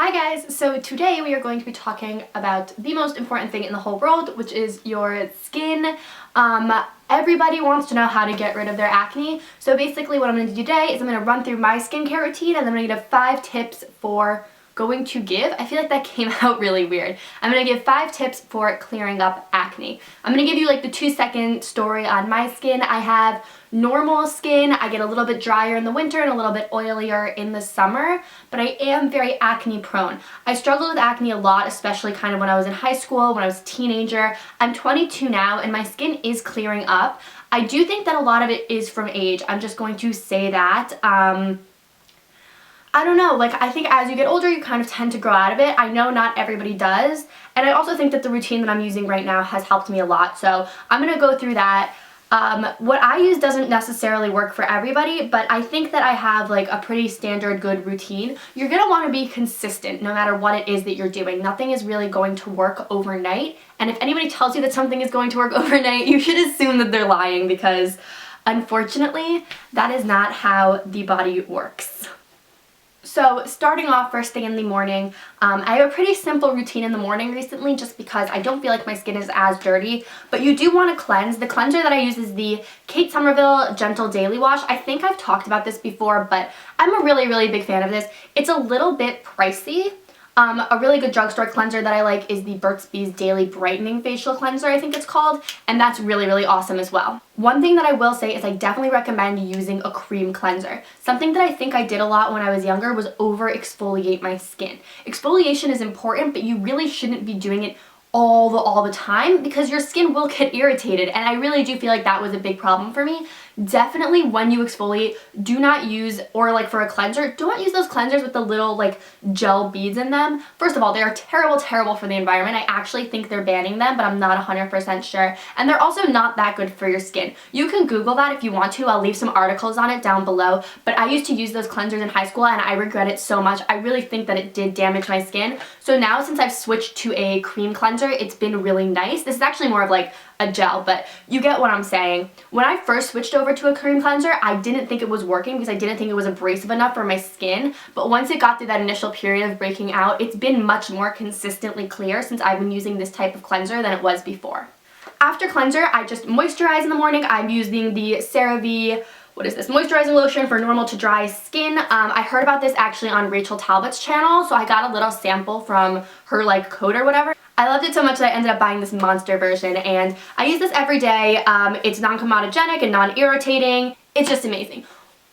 Hi guys! So today we are going to be talking about the most important thing in the whole world, which is your skin. Everybody wants to know how to get rid of their acne. So basically what I'm going to do today is I'm going to run through my skincare routine and then I'm going to give 5 tips for I feel like that came out really weird. I'm going to give 5 tips for clearing up acne. I'm going to give you like the 2-second story on my skin. I have normal skin. I get a little bit drier in the winter and a little bit oilier in the summer, but I am very acne prone. I struggled with acne a lot, especially kind of when I was in high school, when I was a teenager. I'm 22 now and my skin is clearing up. I do think that a lot of it is from age. I'm just going to say that. I don't know, like I think as you get older you kind of tend to grow out of it. I know not everybody does, and I also think that the routine that I'm using right now has helped me a lot, so I'm going to go through that. What I use doesn't necessarily work for everybody, but I think that I have like a pretty standard good routine. You're going to want to be consistent no matter what it is that you're doing. Nothing is really going to work overnight, and if anybody tells you that something is going to work overnight, you should assume that they're lying because unfortunately that is not how the body works. So starting off first thing in the morning, I have a pretty simple routine in the morning recently just because I don't feel like my skin is as dirty, but you do want to cleanse. The cleanser that I use is the Kate Somerville Gentle Daily Wash. I think I've talked about this before, but I'm a really big fan of this. It's a little bit pricey. A really good drugstore cleanser that I like is the Burt's Bees Daily Brightening Facial Cleanser, I think it's called, and that's really awesome as well. One thing that I will say is I definitely recommend using a cream cleanser. Something that I think I did a lot when I was younger was over-exfoliate my skin. Exfoliation is important, but you really shouldn't be doing it all the time because your skin will get irritated, and I really do feel like that was a big problem for me. Definitely when you exfoliate, do not use, or like for a cleanser, don't use those cleansers with the little like gel beads in them. First of all, they are terrible for the environment. I actually think they're banning them, but I'm not 100% sure. And they're also not that good for your skin. You can Google that if you want to. I'll leave some articles on it down below. But I used to use those cleansers in high school and I regret it so much. I really think that it did damage my skin. So now since I've switched to a cream cleanser, it's been really nice. This is actually more of like a gel, but you get what I'm saying. When I first switched over to a cream cleanser, I didn't think it was working because I didn't think it was abrasive enough for my skin, but once it got through that initial period of breaking out, it's been much more consistently clear since I've been using this type of cleanser than it was before. After cleanser, I just moisturize in the morning. I'm using the CeraVe moisturizing lotion for normal to dry skin. I heard about this actually on Rachel Talbot's channel, so I got a little sample from her like code or whatever. I loved it so much that I ended up buying this monster version, and I use this every day. It's non-comedogenic and non-irritating. It's just amazing.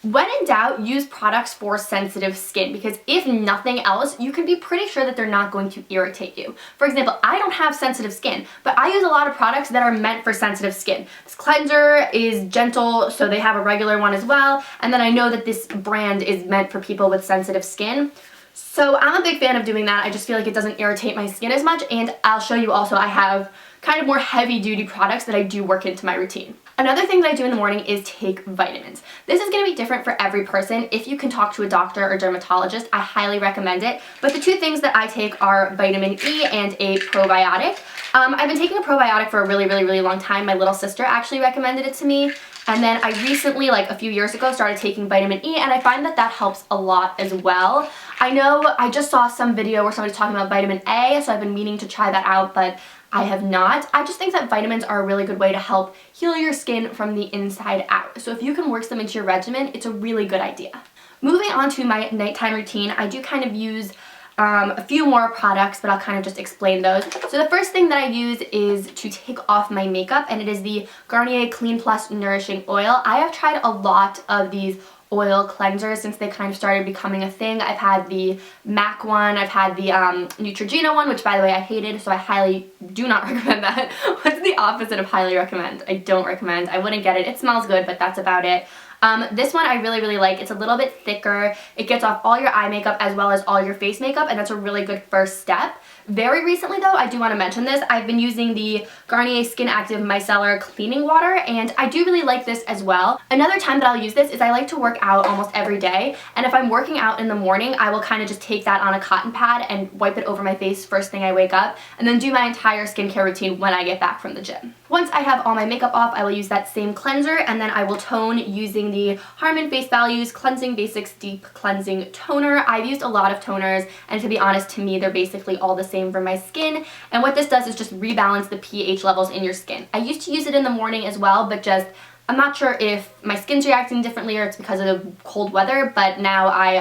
When in doubt, use products for sensitive skin because if nothing else, you can be pretty sure that they're not going to irritate you. For example, I don't have sensitive skin, but I use a lot of products that are meant for sensitive skin. This cleanser is gentle, so they have a regular one as well, and then I know that this brand is meant for people with sensitive skin. So I'm a big fan of doing that. I just feel like it doesn't irritate my skin as much, and I'll show you also I have kind of more heavy-duty products that I do work into my routine. Another thing that I do in the morning is take vitamins. This is going to be different for every person. If you can talk to a doctor or dermatologist, I highly recommend it. But the 2 things that I take are vitamin E and a probiotic. I've been taking a probiotic for a really long time. My little sister actually recommended it to me. And then I recently, like a few years ago, started taking vitamin E, and I find that that helps a lot as well. I know I just saw some video where somebody's talking about vitamin A, so I've been meaning to try that out, but I have not. I just think that vitamins are a really good way to help heal your skin from the inside out. So if you can work them into your regimen, it's a really good idea. Moving on to my nighttime routine, I do kind of use a few more products, but I'll kind of just explain those. So the first thing that I use is to take off my makeup, and it is the Garnier Clean Plus Nourishing Oil. I have tried a lot of these oil cleansers since they kind of started becoming a thing. I've had the MAC one, I've had the Neutrogena one, which by the way I hated, so I highly do not recommend that. What's the opposite of highly recommend? I don't recommend. I wouldn't get it. It smells good, but that's about it. This one I really like. It's a little bit thicker. It gets off all your eye makeup as well as all your face makeup, and that's a really good first step. Very recently though, I do want to mention this, I've been using the Garnier Skin Active Micellar Cleaning Water, and I do really like this as well. Another time that I'll use this is I like to work out almost every day, and if I'm working out in the morning, I will kind of just take that on a cotton pad and wipe it over my face first thing I wake up, and then do my entire skincare routine when I get back from the gym. Once I have all my makeup off, I will use that same cleanser, and then I will tone using the Harmon Face Values Cleansing Basics Deep Cleansing Toner. I've used a lot of toners, and to be honest, to me, they're basically all the same for my skin, and what this does is just rebalance the pH levels in your skin. I used to use it in the morning as well, but just I'm not sure if my skin's reacting differently or it's because of the cold weather, but now I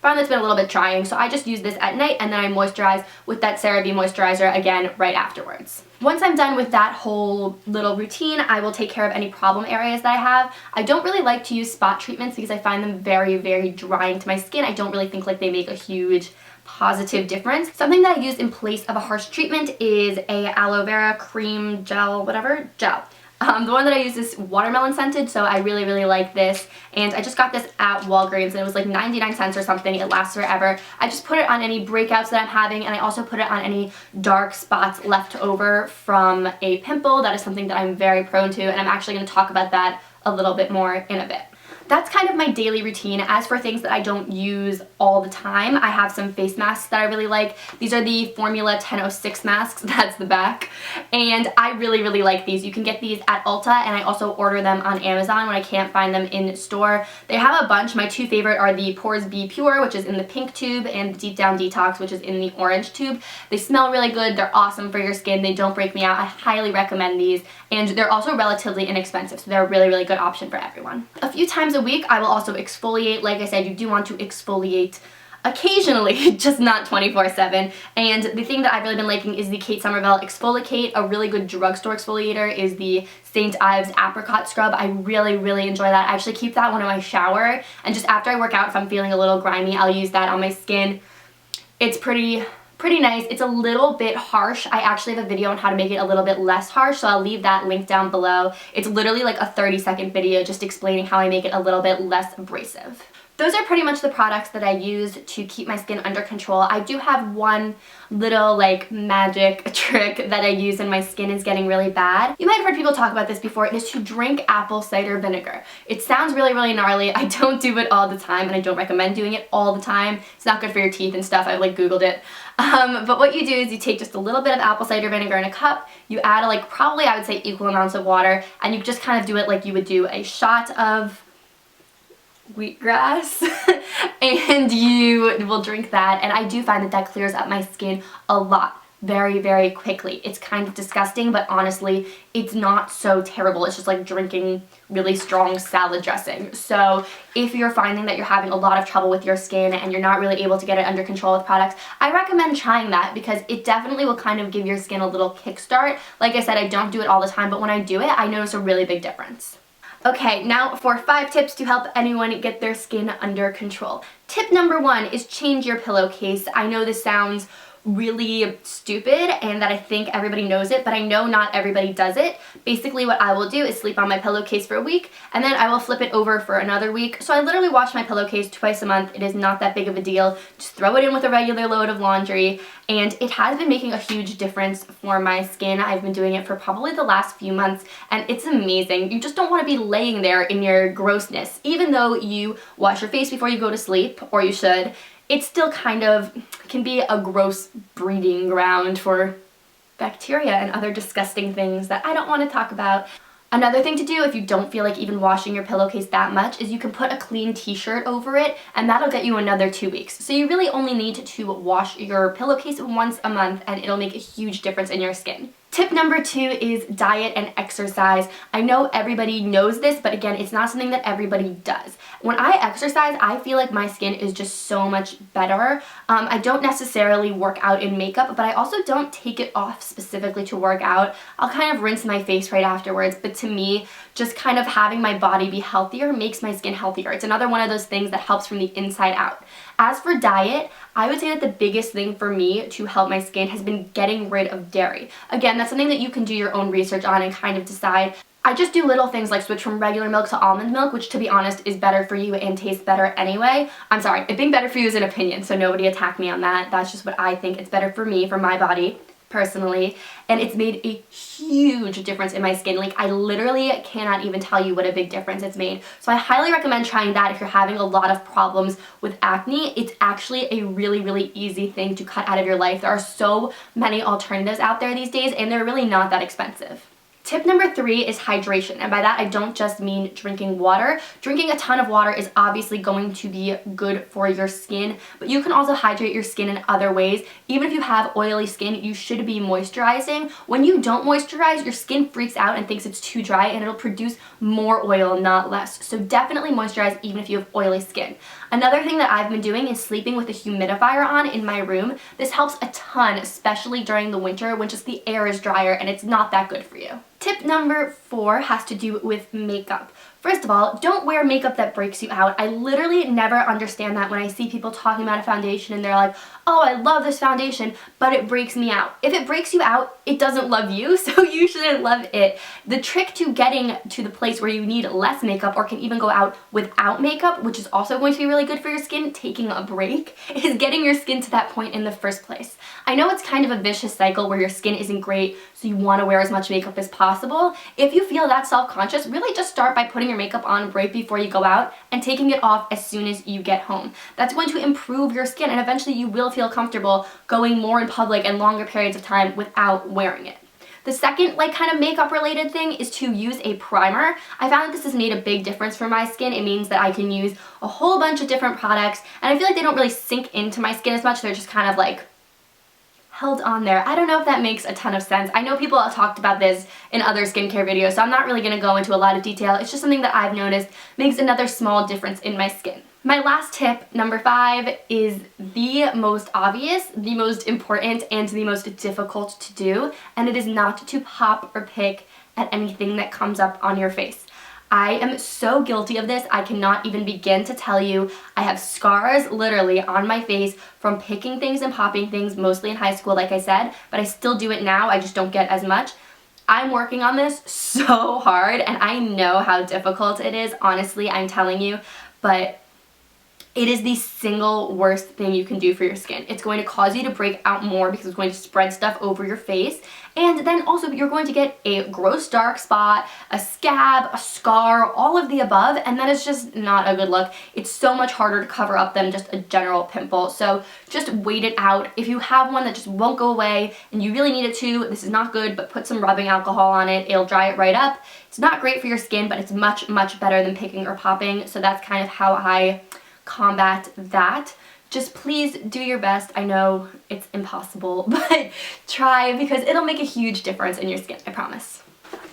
found that it's been a little bit trying, so I just use this at night, and then I moisturize with that CeraVe moisturizer again right afterwards. Once I'm done with that whole little routine, I will take care of any problem areas that I have. I don't really like to use spot treatments because I find them very, very drying to my skin. I don't really think like they make a huge positive difference. Something that I use in place of a harsh treatment is a aloe vera cream gel, whatever, gel. The one that I use is watermelon scented, so I really, really like this. And I just got this at Walgreens, and it was like 99 cents or something. It lasts forever. I just put it on any breakouts that I'm having, and I also put it on any dark spots left over from a pimple. That is something that I'm very prone to, and I'm actually going to talk about that a little bit more in a bit. That's kind of my daily routine. As for things that I don't use all the time, I have some face masks that I really like. These are the Formula 1006 masks, that's the back, and I really, really like these. You can get these at Ulta, and I also order them on Amazon when I can't find them in store. They have a bunch. My two favorite are the Pores Be Pure, which is in the pink tube, and the Deep Down Detox, which is in the orange tube. They smell really good. They're awesome for your skin. They don't break me out. I highly recommend these, and they're also relatively inexpensive, so they're a really, really good option for everyone. A few times a week, I will also exfoliate. Like I said, you do want to exfoliate occasionally, just not 24/7. And the thing that I've really been liking is the Kate Somerville Exfoliate. A really good drugstore exfoliator is the St. Ives Apricot Scrub. I really, really enjoy that. I actually keep that one in my shower, and just after I work out, if I'm feeling a little grimy, I'll use that on my skin. It's pretty nice. It's a little bit harsh. I actually have a video on how to make it a little bit less harsh, so I'll leave that link down below. It's literally like a 30-second video just explaining how I make it a little bit less abrasive. Those are pretty much the products that I use to keep my skin under control. I do have one little like magic trick that I use when my skin is getting really bad. You might have heard people talk about this before. It is to drink apple cider vinegar. It sounds really, really gnarly. I don't do it all the time, and I don't recommend doing it all the time. It's not good for your teeth and stuff. I've like Googled it. But what you do is you take just a little bit of apple cider vinegar in a cup, you add like probably I would say equal amounts of water, and you just kind of do it like you would do a shot of wheatgrass and you will drink that, and I do find that that clears up my skin a lot very, very quickly. It's kind of disgusting, but honestly, it's not so terrible. It's just like drinking really strong salad dressing. So if you're finding that you're having a lot of trouble with your skin and you're not really able to get it under control with products, I recommend trying that because it definitely will kind of give your skin a little kickstart. Like I said, I don't do it all the time, but when I do it, I notice a really big difference. Okay, now for 5 tips to help anyone get their skin under control. Tip number 1 is change your pillowcase. I know this sounds really stupid and that I think everybody knows it, but I know not everybody does it. Basically what I will do is sleep on my pillowcase for a week, and then I will flip it over for another week. So I literally wash my pillowcase twice a month. It is not that big of a deal. Just throw it in with a regular load of laundry, and it has been making a huge difference for my skin. I've been doing it for probably the last few months, and it's amazing. You just don't want to be laying there in your grossness. Even though you wash your face before you go to sleep, or you should, it still kind of can be a gross breeding ground for bacteria and other disgusting things that I don't want to talk about. Another thing to do if you don't feel like even washing your pillowcase that much is you can put a clean t-shirt over it, and that'll get you another 2 weeks. So you really only need to wash your pillowcase once a month, and it'll make a huge difference in your skin. Tip number 2 is diet and exercise. I know everybody knows this, but again, it's not something that everybody does. When I exercise, I feel like my skin is just so much better. I don't necessarily work out in makeup, but I also don't take it off specifically to work out. I'll kind of rinse my face right afterwards, but to me, just kind of having my body be healthier makes my skin healthier. It's another one of those things that helps from the inside out. As for diet, I would say that the biggest thing for me to help my skin has been getting rid of dairy. Again, that's something that you can do your own research on and kind of decide. I just do little things like switch from regular milk to almond milk, which to be honest is better for you and tastes better anyway. I'm sorry, it being better for you is an opinion, so nobody attack me on that. That's just what I think. It's better for me, for my body, personally, and it's made a huge difference in my skin. Like, I literally cannot even tell you what a big difference it's made. So I highly recommend trying that if you're having a lot of problems with acne. It's actually a really, really easy thing to cut out of your life. There are so many alternatives out there these days, and they're really not that expensive. Tip number 3 is hydration, and by that I don't just mean drinking water. Drinking a ton of water is obviously going to be good for your skin, but you can also hydrate your skin in other ways. Even if you have oily skin, you should be moisturizing. When you don't moisturize, your skin freaks out and thinks it's too dry, and it'll produce more oil, not less. So definitely moisturize even if you have oily skin. Another thing that I've been doing is sleeping with a humidifier on in my room. This helps a ton, especially during the winter when just the air is drier and it's not that good for you. Tip number 4 has to do with makeup. First of all, don't wear makeup that breaks you out. I literally never understand that when I see people talking about a foundation and they're like, oh, I love this foundation, but it breaks me out. If it breaks you out, it doesn't love you, so you shouldn't love it. The trick to getting to the place where you need less makeup or can even go out without makeup, which is also going to be really good for your skin, taking a break, is getting your skin to that point in the first place. I know it's kind of a vicious cycle where your skin isn't great, so you want to wear as much makeup as possible. If you feel that self-conscious, really just start by putting your makeup on right before you go out and taking it off as soon as you get home. That's going to improve your skin, and eventually you will feel comfortable going more in public and longer periods of time without wearing it. The second kind of makeup related thing is to use a primer. I found that this has made a big difference for my skin. It means that I can use a whole bunch of different products, and I feel like they don't really sink into my skin as much. They're just kind of like held on there. I don't know if that makes a ton of sense. I know people have talked about this in other skincare videos, so I'm not really going to go into a lot of detail. It's just something that I've noticed makes another small difference in my skin. My last tip, number 5, is the most obvious, the most important, and the most difficult to do, and it is not to pop or pick at anything that comes up on your face. I am so guilty of this. I cannot even begin to tell you. I have scars literally on my face from picking things and popping things, mostly in high school, like I said, but I still do it now. I just don't get as much. I'm working on this so hard, and I know how difficult it is. Honestly, I'm telling you, but it is the single worst thing you can do for your skin. It's going to cause you to break out more because it's going to spread stuff over your face. And then also you're going to get a gross dark spot, a scab, a scar, all of the above, and that is just not a good look. It's so much harder to cover up than just a general pimple. So just wait it out. If you have one that just won't go away and you really need it to, this is not good, but put some rubbing alcohol on it. It'll dry it right up. It's not great for your skin, but it's much, much better than picking or popping. So that's kind of how I combat that. Just please do your best. I know it's impossible, but try, because it'll make a huge difference in your skin, I promise.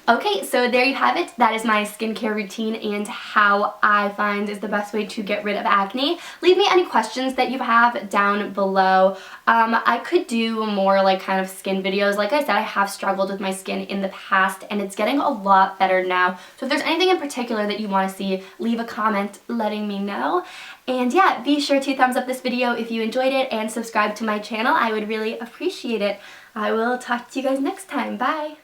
Okay, so there you have it. That is my skincare routine and how I find is the best way to get rid of acne. Leave me any questions that you have down below. I could do more kind of skin videos. Like I said, I have struggled with my skin in the past and it's getting a lot better now. So if there's anything in particular that you want to see, leave a comment letting me know. And yeah, be sure to thumbs up this video if you enjoyed it and subscribe to my channel. I would really appreciate it. I will talk to you guys next time. Bye!